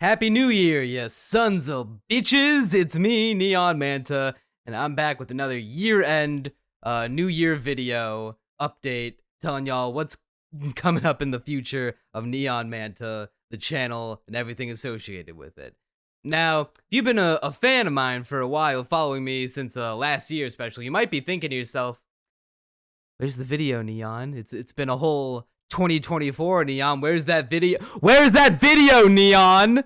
Happy New Year, you sons of bitches! It's me, Neon Manta, and I'm back with another year-end, New Year video update, telling y'all what's coming up in the future of Neon Manta, the channel, and everything associated with it. Now, if you've been a fan of mine for a while, following me since last year especially, you might be thinking to yourself, "Where's the video, Neon? It's been a whole 2024, Neon. Where's that video? Where's that video, Neon?"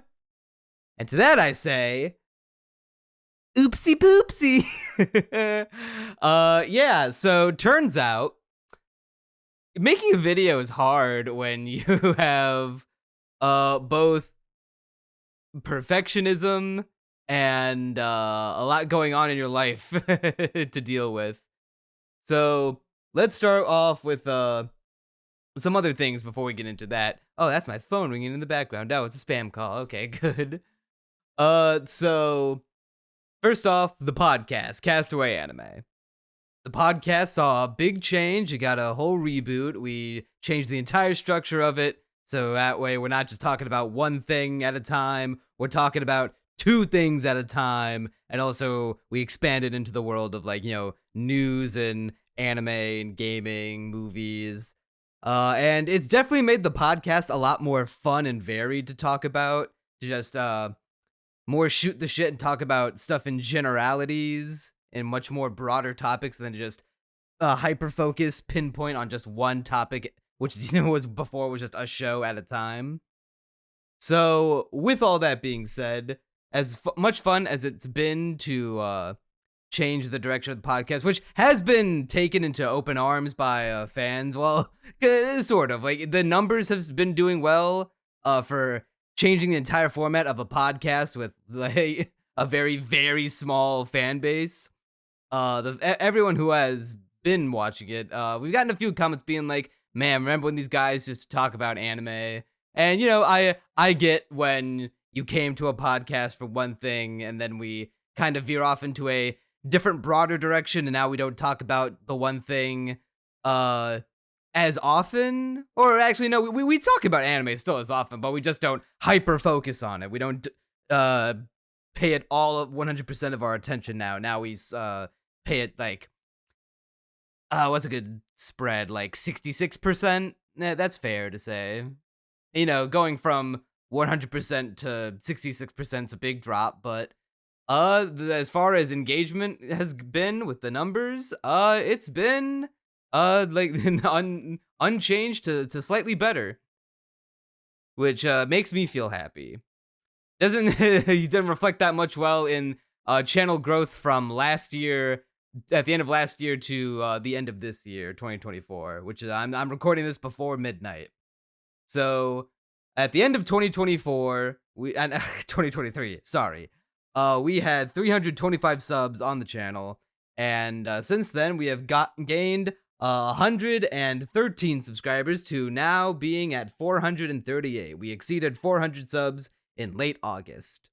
And to that I say, oopsie poopsie. Yeah, so turns out making a video is hard when you have both perfectionism and a lot going on in your life to deal with. So let's start off with some other things before we get into that. Oh, that's my phone ringing in the background. Oh, it's a spam call. Okay, good. So first off, the podcast, Castaway Anime. The podcast saw a big change. It got a whole reboot. We changed the entire structure of it. So that way we're not just talking about one thing at a time. We're talking about two things at a time. And also we expanded into the world of news and anime and gaming, movies. And it's definitely made the podcast a lot more fun and varied to talk about. To just more shoot the shit and talk about stuff in generalities and much more broader topics than just hyper focus pinpoint on just one topic, which was before was just a show at a time. So with all that being said, as much fun as it's been to change the direction of the podcast, which has been taken into open arms by fans, well, sort of like the numbers have been doing well for changing the entire format of a podcast with like a very, very small fan base. Everyone who has been watching it, we've gotten a few comments being like, "Man, remember when these guys used to talk about anime?" And I get when you came to a podcast for one thing and then we kind of veer off into a different, broader direction, and now we don't talk about the one thing as often. Or actually, no, we talk about anime still as often, but we just don't hyper focus on it. We don't pay it all of 100% of our attention now. Now we pay it like what's a good spread, like 66%. That's fair to say. Going from 100% to 66% is a big drop, but as far as engagement has been with the numbers, it's been like unchanged to slightly better, which makes me feel happy. Doesn't it didn't reflect that much well in channel growth from last year, at the end of last year to the end of this year, 2024, which is I'm recording this before midnight. So at the end of 2024, we and 2023, sorry. We had 325 subs on the channel, and since then we have gained 113 subscribers to now being at 438. We exceeded 400 subs in late August,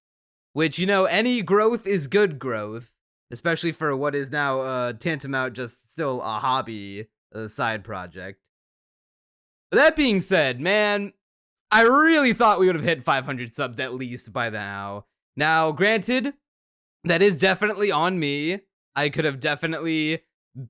which, any growth is good growth, especially for what is now tantamount just still a hobby, a side project. That being said, man, I really thought we would have hit 500 subs at least by now. Now, granted, that is definitely on me. I could have definitely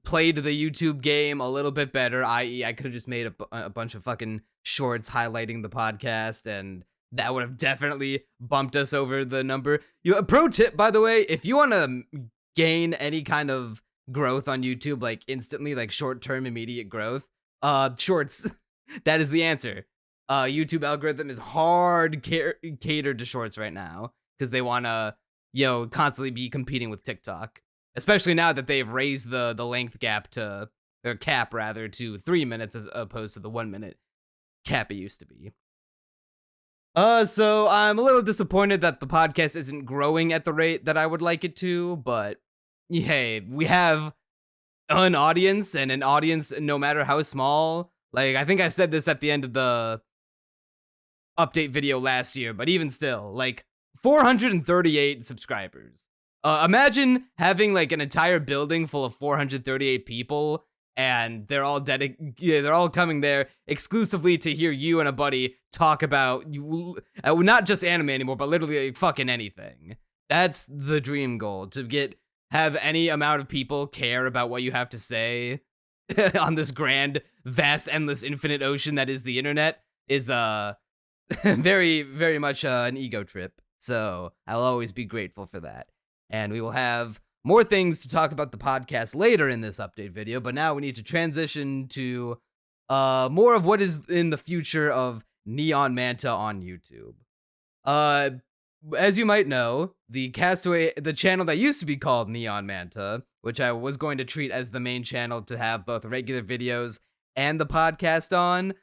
played the YouTube game a little bit better, i.e. I could have just made a bunch of fucking shorts highlighting the podcast, and that would have definitely bumped us over the number. A pro tip, by the way, if you want to gain any kind of growth on YouTube, like instantly, like short-term immediate growth, shorts, that is the answer. YouTube algorithm is hard catered to shorts right now, because they want to, constantly be competing with TikTok. Especially now that they've raised the length gap to, or cap rather, to 3 minutes as opposed to the 1 minute cap it used to be. So I'm a little disappointed that the podcast isn't growing at the rate that I would like it to, but hey, we have an audience, and an audience, no matter how small. Like, I think I said this at the end of the update video last year, but even still, like, 438 subscribers. Imagine having like an entire building full of 438 people and they're all coming there exclusively to hear you and a buddy talk about you, not just anime anymore, but literally like, fucking anything. That's the dream goal, to have any amount of people care about what you have to say on this grand, vast, endless, infinite ocean that is the internet is very, very much an ego trip. So I'll always be grateful for that. And we will have more things to talk about the podcast later in this update video, but now we need to transition to more of what is in the future of Neon Manta on YouTube. Uh as you might know, the channel that used to be called Neon Manta, which I was going to treat as the main channel to have both regular videos and the podcast on,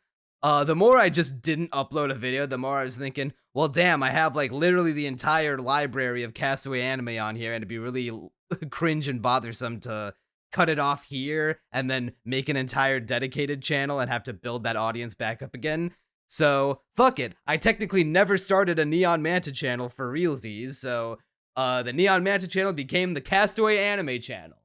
the more I just didn't upload a video, the more I was thinking, well, damn, I have like literally the entire library of Castaway anime on here, and it'd be really cringe and bothersome to cut it off here and then make an entire dedicated channel and have to build that audience back up again. So fuck it. I technically never started a Neon Manta channel for realsies, so the Neon Manta channel became the Castaway Anime channel.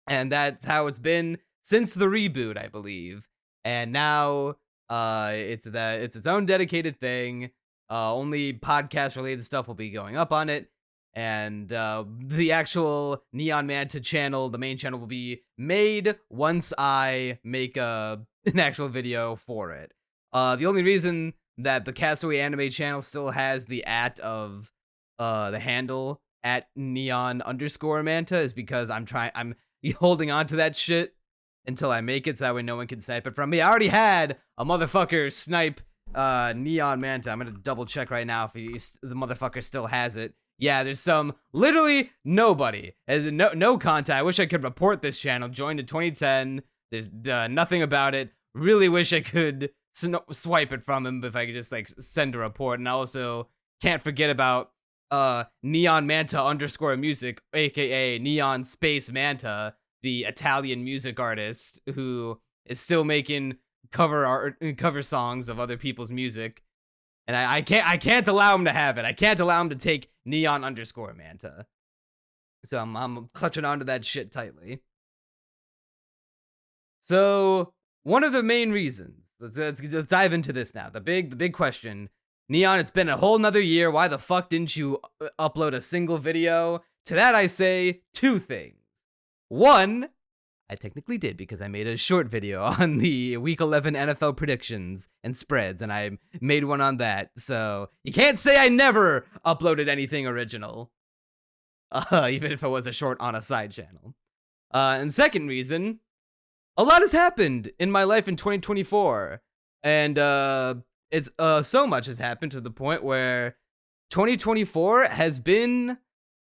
And that's how it's been since the reboot, I believe. And now it's its own dedicated thing. Only podcast related stuff will be going up on it. And the actual Neon Manta channel, the main channel, will be made once I make an actual video for it. The only reason that the Castaway Anime channel still has the the handle at neon_manta is because I'm holding on to that shit until I make it, so that way no one can snipe it from me. I already had a motherfucker snipe Neon Manta. I'm gonna double check right now if the motherfucker still has it. Yeah, there's literally nobody. As no contact. I wish I could report this channel. Joined in 2010. There's nothing about it. Really wish I could swipe it from him if I could just like send a report. And I also can't forget about Neon Manta_music, aka Neon Space Manta, the Italian music artist who is still making cover songs of other people's music. And I can't allow him to have it. I can't allow him to take Neon_Manta. So I'm clutching onto that shit tightly. So one of the main reasons, let's dive into this now. The big question. Neon, it's been a whole nother year. Why the fuck didn't you upload a single video? To that I say two things. One, I technically did because I made a short video on the Week 11 NFL predictions and spreads, and I made one on that. So you can't say I never uploaded anything original, even if it was a short on a side channel. And second reason, a lot has happened in my life in 2024, and it's so much has happened to the point where 2024 has been,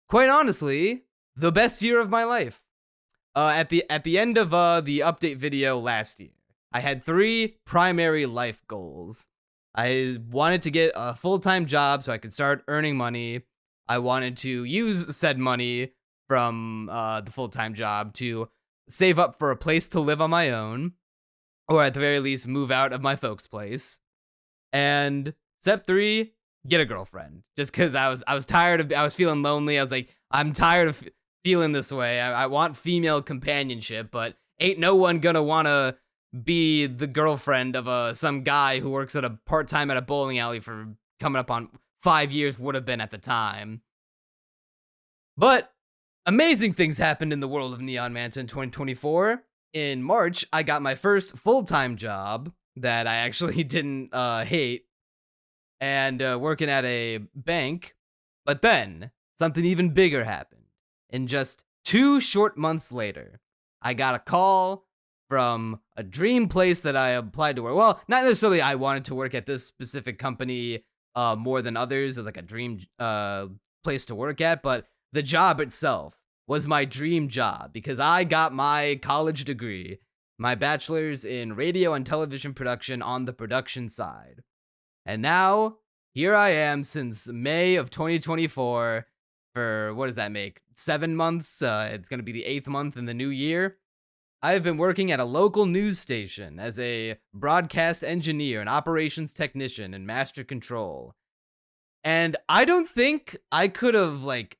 quite honestly, the best year of my life. At the end of the update video last year, I had 3 primary life goals. I wanted to get a full-time job so I could start earning money. I wanted to use said money from the full-time job to save up for a place to live on my own, or at the very least move out of my folks' place. And step 3, get a girlfriend. Just because I was tired I was feeling lonely. I was like, I'm tired of feeling this way. I want female companionship, but ain't no one gonna wanna be the girlfriend of some guy who works at a part-time at a bowling alley for coming up on 5 years would have been at the time. But amazing things happened in the world of Neon Manta in 2024. In March, I got my first full-time job that I actually didn't hate, and working at a bank. But then something even bigger happened. In just 2 short months later, I got a call from a dream place that I applied to work. Well, not necessarily I wanted to work at this specific company more than others as like a dream place to work at, but the job itself was my dream job because I got my college degree, my bachelor's in radio and television production on the production side. And now, here I am since May of 2024 for, what does that make, 7 months? It's going to be the 8th month in the new year. I've been working at a local news station as a broadcast engineer, an operations technician, and master control. And I don't think I could have, like,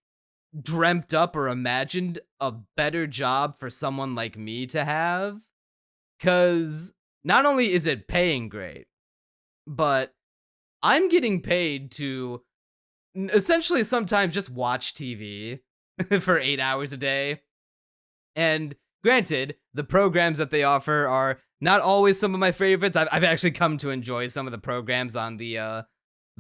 dreamt up or imagined a better job for someone like me to have. Cause not only is it paying great, but I'm getting paid to essentially sometimes just watch TV for 8 hours a day. And granted, the programs that they offer are not always some of my favorites. I've actually come to enjoy some of the programs on the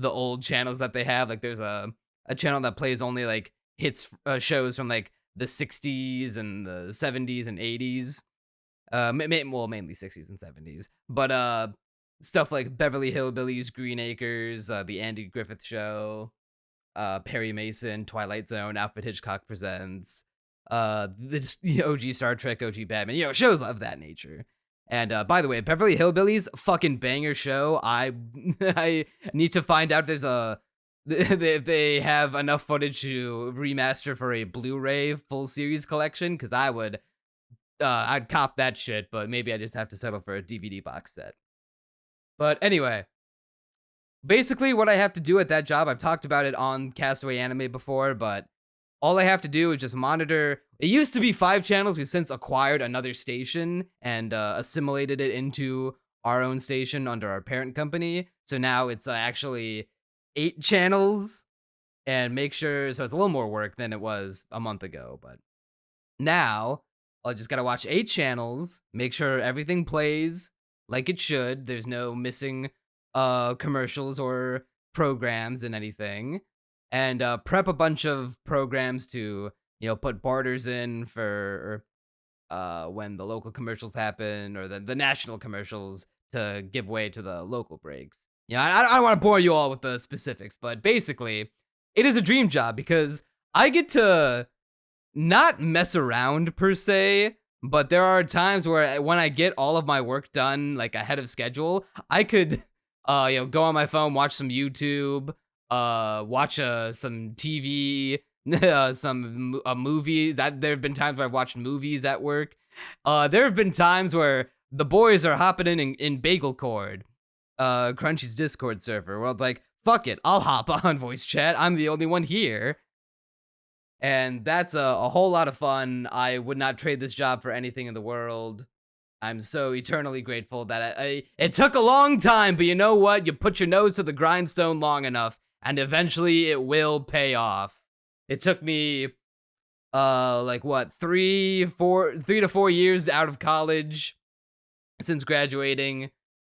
old channels that they have. Like there's a channel that plays only like hits shows from like the 60s and the 70s and 80s. Well, mainly 60s and 70s. But stuff like Beverly Hillbillies, Green Acres, the Andy Griffith Show, Perry Mason, Twilight Zone, Alfred Hitchcock Presents, the OG Star Trek, OG Batman, shows of that nature. And by the way, Beverly Hillbillies, fucking banger show. I I need to find out if there's if they have enough footage to remaster for a Blu-ray full series collection, because I'd cop that shit, but maybe I just have to settle for a DVD box set. But anyway, basically, what I have to do at that job, I've talked about it on Castaway Anime before, but all I have to do is just monitor. It used to be 5 channels. We've since acquired another station and assimilated it into our own station under our parent company. So now it's actually 8 channels, and make sure. So it's a little more work than it was a month ago, but now I just gotta watch 8 channels, make sure everything plays like it should. There's no missing commercials or programs and anything, and prep a bunch of programs to put barters in for when the local commercials happen or the national commercials to give way to the local breaks. I don't want to bore you all with the specifics, but basically, it is a dream job because I get to not mess around per se, but there are times where when I get all of my work done like ahead of schedule, I could go on my phone, watch some YouTube, watch some TV, some movies. There have been times where I've watched movies at work. There have been times where the boys are hopping in Bagel Cord, Crunchy's Discord server. Well, like, fuck it, I'll hop on voice chat. I'm the only one here. And that's a whole lot of fun. I would not trade this job for anything in the world. I'm so eternally grateful that it took a long time, but you know what? You put your nose to the grindstone long enough, and eventually it will pay off. It took me, like what, 3 to 4 years out of college since graduating.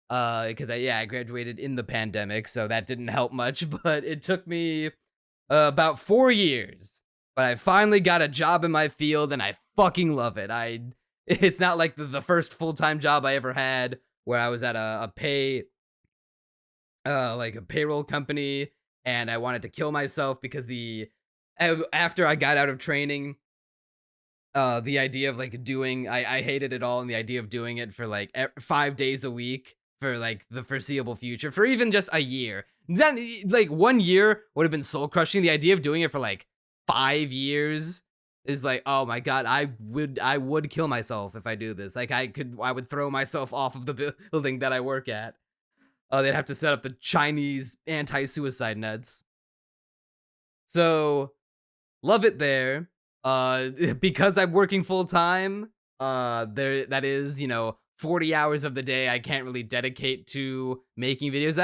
Because I graduated in the pandemic, so that didn't help much. But it took me about 4 years. But I finally got a job in my field, and I fucking love it. It's not like the first full-time job I ever had, where I was at a payroll company, and I wanted to kill myself because after I got out of training, the idea of like I hated it all, and the idea of doing it for like 5 days a week for like the foreseeable future, for even just a year. Then like 1 year would have been soul crushing. The idea of doing it for like 5 years is like, oh my god, I would kill myself if I do this. Like I would throw myself off of the building that I work at. They'd have to set up the Chinese anti-suicide nets. So love it there. Because I'm working full time, that is, 40 hours of the day I can't really dedicate to making videos.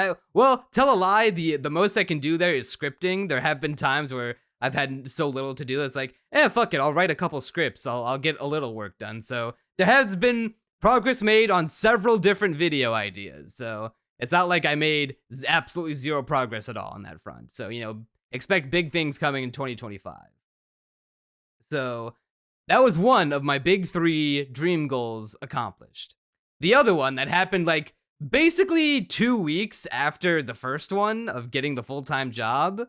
Tell a lie, the most I can do there is scripting. There have been times where I've had so little to do. It's like, fuck it, I'll write a couple scripts. I'll get a little work done. So there has been progress made on several different video ideas. So it's not like I made absolutely zero progress at all on that front. So, expect big things coming in 2025. So that was one of my big 3 dream goals accomplished. The other one that happened like basically 2 weeks after the first one of getting the full-time job,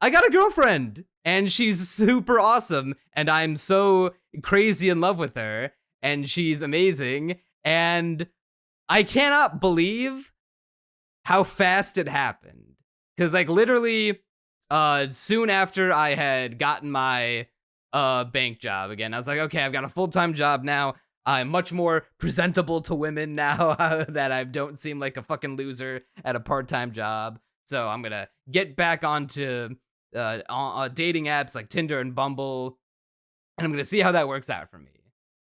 I got a girlfriend, and she's super awesome, and I'm so crazy in love with her, and she's amazing, and I cannot believe how fast it happened. Because, like, literally, soon after I had gotten my bank job again, I was like, okay, I've got a full-time job now. I'm much more presentable to women now that I don't seem like a fucking loser at a part-time job. So I'm gonna get back onto dating apps like Tinder and Bumble, and I'm gonna see how that works out for me.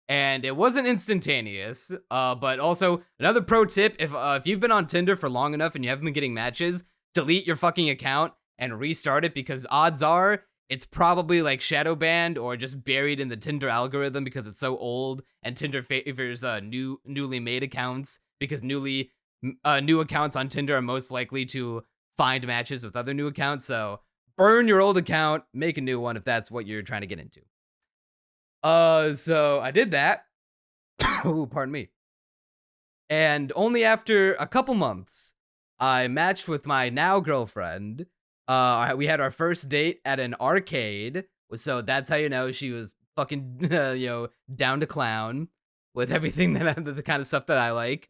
and it wasn't instantaneous. But also another pro tip: if you've been on Tinder for long enough and you haven't been getting matches, delete your fucking account and restart it, because odds are it's probably like shadow banned or just buried in the Tinder algorithm because it's so old, and Tinder favors newly made accounts, because new accounts on Tinder are most likely to find matches with other new accounts. So burn your old account, make a new one if that's what you're trying to get into. So I did that. Ooh, pardon me. And only after a couple months, I matched with my now girlfriend. We had our first date at an arcade. So that's how you know she was fucking, down to clown with everything the kind of stuff that I like.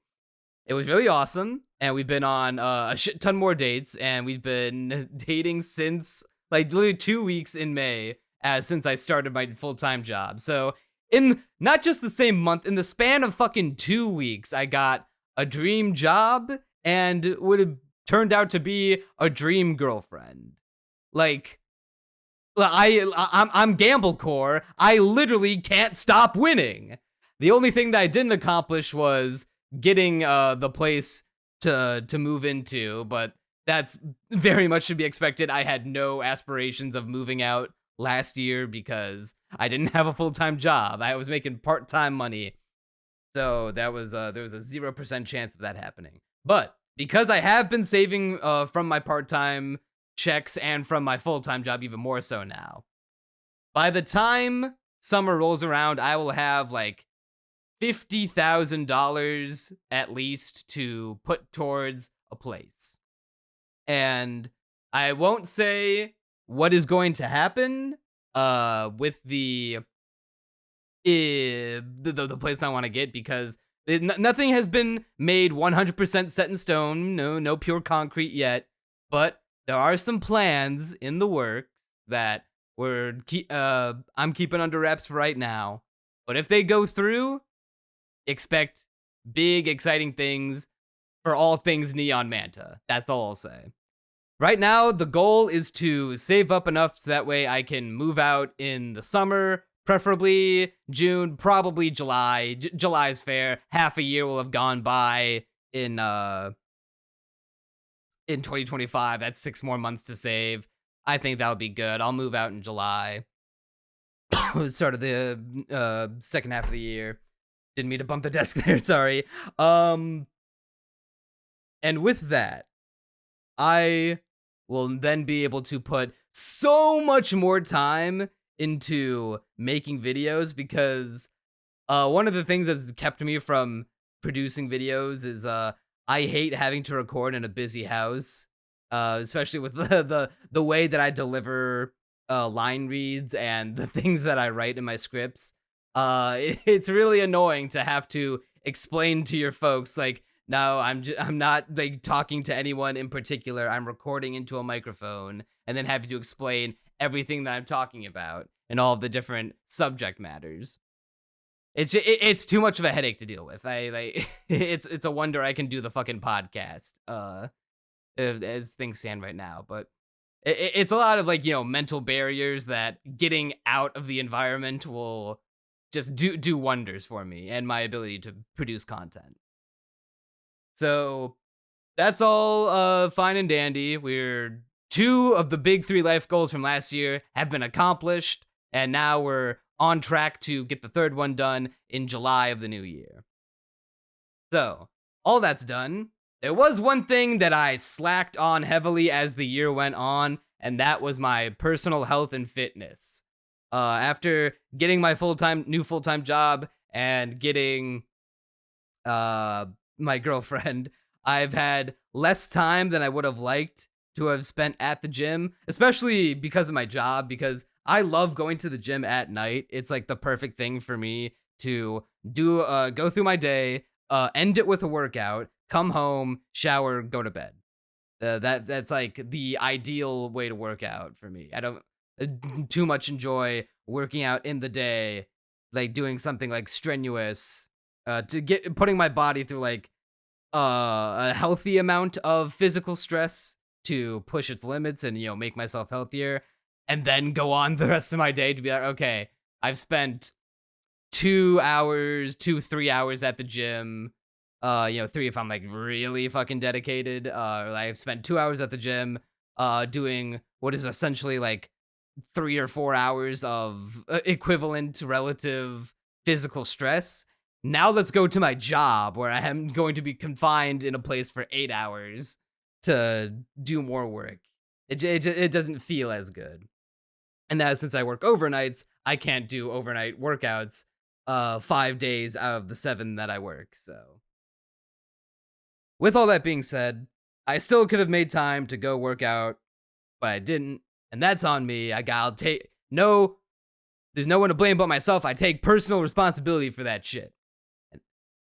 It was really awesome, and we've been on a shit ton more dates, and we've been dating since like literally 2 weeks in May, since I started my full time job. So in not just the same month, in the span of fucking 2 weeks, I got a dream job and would have turned out to be a dream girlfriend. Like, I'm Gamblecore. I literally can't stop winning. The only thing that I didn't accomplish was getting the place to move into, but that's very much to be expected. I had no aspirations of moving out last year because I didn't have a full-time job. I was making part-time money. So that was there was a 0% chance of that happening. But because I have been saving from my part-time checks and from my full-time job even more so now, by the time summer rolls around, I will have like $50,000 at least to put towards a place. And I won't say what is going to happen with the place I want to get, because nothing has been made 100% set in stone. No pure concrete yet, but there are some plans in the works that I'm keeping under wraps right now. But if they go through, expect big, exciting things for all things Neon Manta. That's all I'll say. Right now, the goal is to save up enough so that way I can move out in the summer, preferably June, probably July. July's fair. Half a year will have gone by in 2025. That's 6 more months to save. I think that would be good. I'll move out in July. Start of the second half of the year. Didn't mean to bump the desk there, sorry. And with that, I will then be able to put so much more time into making videos, because one of the things that's kept me from producing videos is I hate having to record in a busy house, especially with the way that I deliver line reads and the things that I write in my scripts. It's really annoying to have to explain to your folks, like, no, I'm not like talking to anyone in particular. I'm recording into a microphone and then having to explain everything that I'm talking about and all of the different subject matters. It's too much of a headache to deal with. I like it's a wonder I can do the fucking podcast as things stand right now, but it's a lot of, like, mental barriers that getting out of the environment will just do wonders for me and my ability to produce content. So that's all fine and dandy. We're 2 of the big 3 life goals from last year have been accomplished, and now we're on track to get the third one done in July of the new year. So, all that's done. There was one thing that I slacked on heavily as the year went on, and that was my personal health and fitness. After getting my new full-time job and getting my girlfriend, I've had less time than I would have liked to have spent at the gym, especially because of my job, because I love going to the gym at night. It's like the perfect thing for me to do, go through my day, end it with a workout, come home, shower, go to bed. That's like the ideal way to work out for me. I don't too much enjoy working out in the day, like doing something like strenuous, to get putting my body through like a healthy amount of physical stress to push its limits and make myself healthier, and then go on the rest of my day to be like, okay, I've spent 2 hours, 3 hours at the gym. 3 if I'm like really fucking dedicated. I've spent 2 hours at the gym, doing what is essentially like 3 or 4 hours of equivalent relative physical stress. Now let's go to my job where I am going to be confined in a place for 8 hours to do more work. It doesn't feel as good. And now since I work overnights, I can't do overnight workouts 5 days out of the 7 that I work. So with all that being said, I still could have made time to go work out, but I didn't, and that's on me. I'll take no. There's no one to blame but myself. I take personal responsibility for that shit.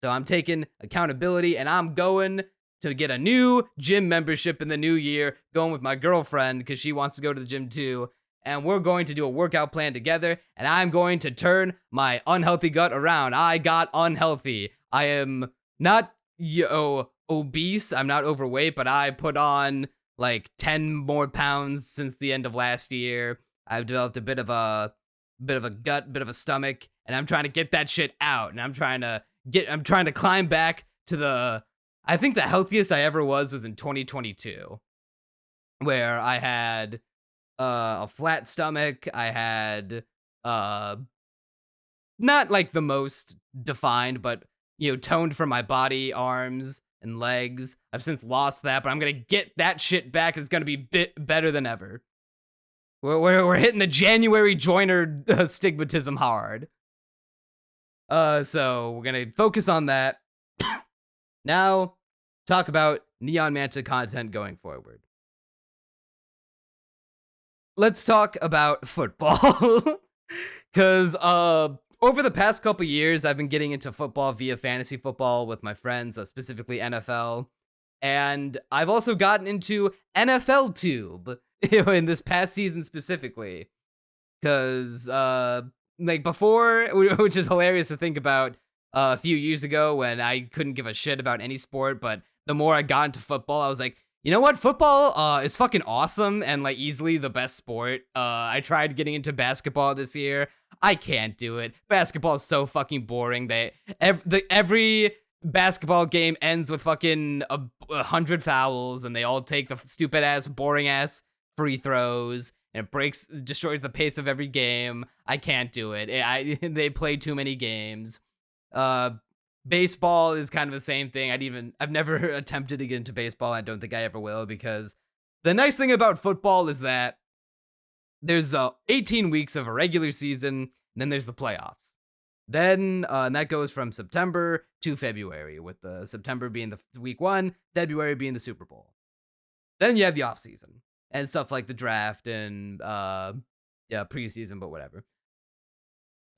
So I'm taking accountability, and I'm going to get a new gym membership in the new year, going with my girlfriend because she wants to go to the gym too. And we're going to do a workout plan together, and I'm going to turn my unhealthy gut around. I got unhealthy. I am not obese. I'm not overweight, but I put on like 10 more pounds since the end of last year. I've developed a bit of a gut, bit of a stomach, and I'm trying to get that shit out. And I'm trying to climb back to I think the healthiest I ever was in 2022, where I had a flat stomach. I had not like the most defined, but toned for my body, arms and legs. I've since lost that, but I'm gonna get that shit back. It's gonna be better than ever. We're hitting the January joiner stigmatism hard. So we're gonna focus on that. Now, talk about Neon Manta content going forward. Let's talk about football. Because over the past couple years, I've been getting into football via fantasy football with my friends, specifically NFL. And I've also gotten into NFL Tube in this past season specifically. Because, like before, which is hilarious to think about, a few years ago when I couldn't give a shit about any sport, but the more I got into football, I was like, you know what? Football is fucking awesome and like easily the best sport. I tried getting into basketball this year. I can't do it. Basketball is so fucking boring. Every basketball game ends with fucking 100 fouls, and they all take the stupid ass, boring ass free throws, and it destroys the pace of every game. I can't do it. They play too many games. Baseball is kind of the same thing. I've never attempted to get into baseball. I don't think I ever will, because the nice thing about football is that there's 18 weeks of a regular season, and then there's the playoffs. Then and that goes from September to February, with the September being the week 1, February being the Super Bowl. Then you have the off season and stuff like the draft and preseason, but whatever.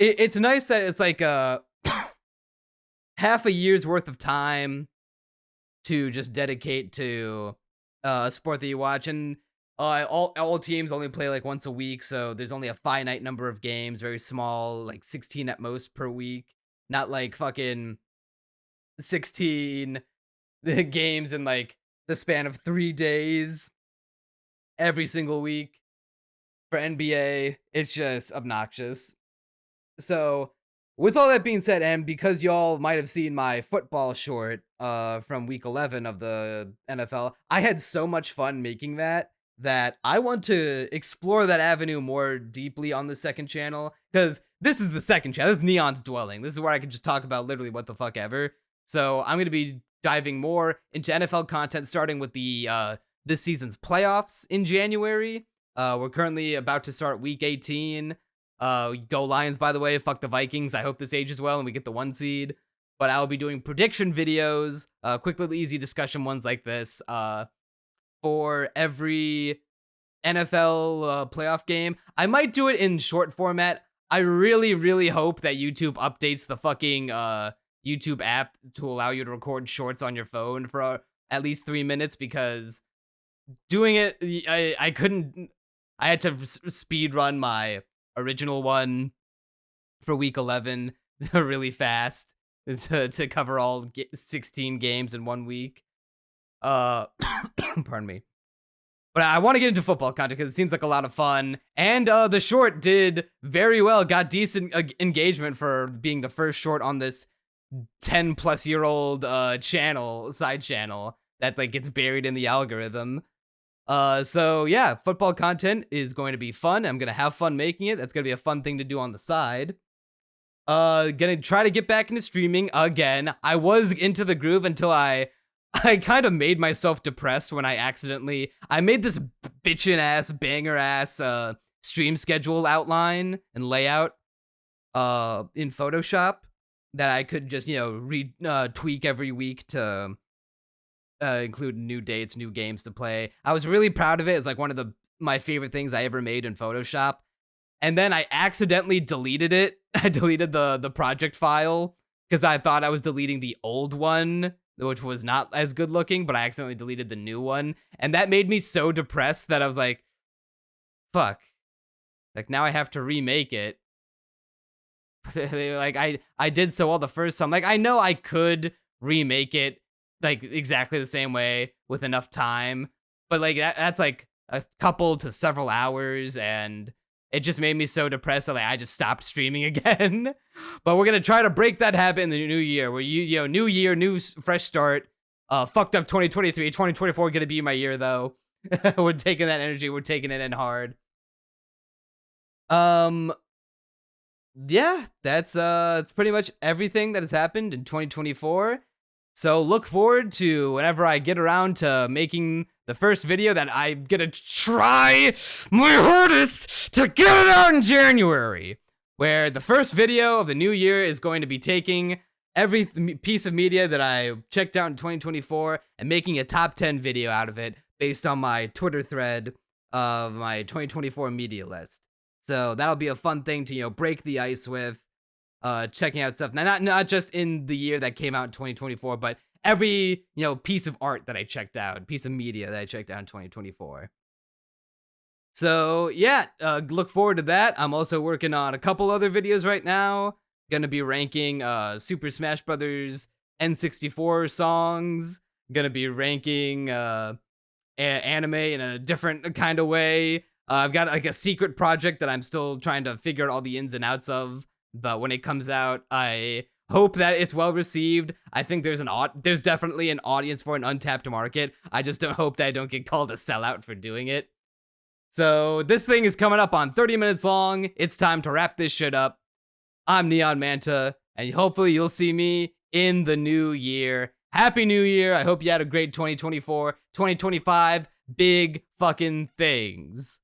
It's nice that it's like half a year's worth of time to just dedicate to a sport that you watch. And all teams only play like once a week, so there's only a finite number of games, very small, like 16 at most per week. Not like fucking 16 games in like the span of 3 days every single week for NBA. It's just obnoxious. So with all that being said, and because y'all might have seen my football short from week 11 of the NFL, I had so much fun making that I want to explore that avenue more deeply on the second channel, because this is the second channel. This is Neon's Dwelling. This is where I can just talk about literally what the fuck ever. So I'm going to be diving more into NFL content, starting with the this season's playoffs in January. We're currently about to start week 18. Go Lions, by the way. Fuck the Vikings. I hope this ages well and we get the 1 seed. But I'll be doing prediction videos, quick little easy discussion ones like this, for every NFL playoff game. I might do it in short format. I really, really hope that YouTube updates the fucking YouTube app to allow you to record shorts on your phone for at least 3 minutes, because doing it, I couldn't. I had to speed run my original one for week 11 really fast to cover all 16 games in 1 week. Pardon me. But I want to get into football content because it seems like a lot of fun. And the short did very well, got decent engagement for being the first short on this 10-plus-year-old side channel that like gets buried in the algorithm. So yeah, football content is going to be fun. I'm gonna have fun making it. That's gonna be a fun thing to do on the side. Gonna try to get back into streaming again. I was into the groove until I kind of made myself depressed when I made this bitchin' ass banger ass stream schedule outline and layout in Photoshop that I could just, tweak every week to include new dates, new games to play. I was really proud of it. It's like one of my favorite things I ever made in Photoshop. And then I accidentally deleted it. I deleted the project file because I thought I was deleting the old one, which was not as good looking, but I accidentally deleted the new one. And that made me so depressed that I was like, fuck. Like now I have to remake it. Like I did so well the first time. Like I know I could remake it like exactly the same way with enough time, but like that's like a couple to several hours, and it just made me so depressed that like I just stopped streaming again. But we're gonna try to break that habit in the new year, where new year, fresh start. Fucked up 2023, 2024 gonna be my year though. We're taking that energy, we're taking it in hard. Yeah, that's pretty much everything that has happened in 2024. So look forward to whenever I get around to making the first video that I'm gonna try my hardest to get it out in January, where the first video of the new year is going to be taking every piece of media that I checked out in 2024 and making a top 10 video out of it based on my Twitter thread of my 2024 media list. So that'll be a fun thing to, break the ice with, checking out stuff. Now, not just in the year that came out in 2024, but every, piece of art that I checked out, piece of media that I checked out in 2024. So yeah, look forward to that. I'm also working on a couple other videos right now. Gonna be ranking Super Smash Brothers N64 songs. Gonna be ranking anime in a different kind of way. I've got like a secret project that I'm still trying to figure out all the ins and outs of. But when it comes out, I hope that it's well received. I think there's definitely an audience for an untapped market. I just don't hope that I don't get called a sellout for doing it. So this thing is coming up on 30 minutes long. It's time to wrap this shit up. I'm Neon Manta, and hopefully you'll see me in the new year. Happy New Year. I hope you had a great 2024, 2025. Big fucking things.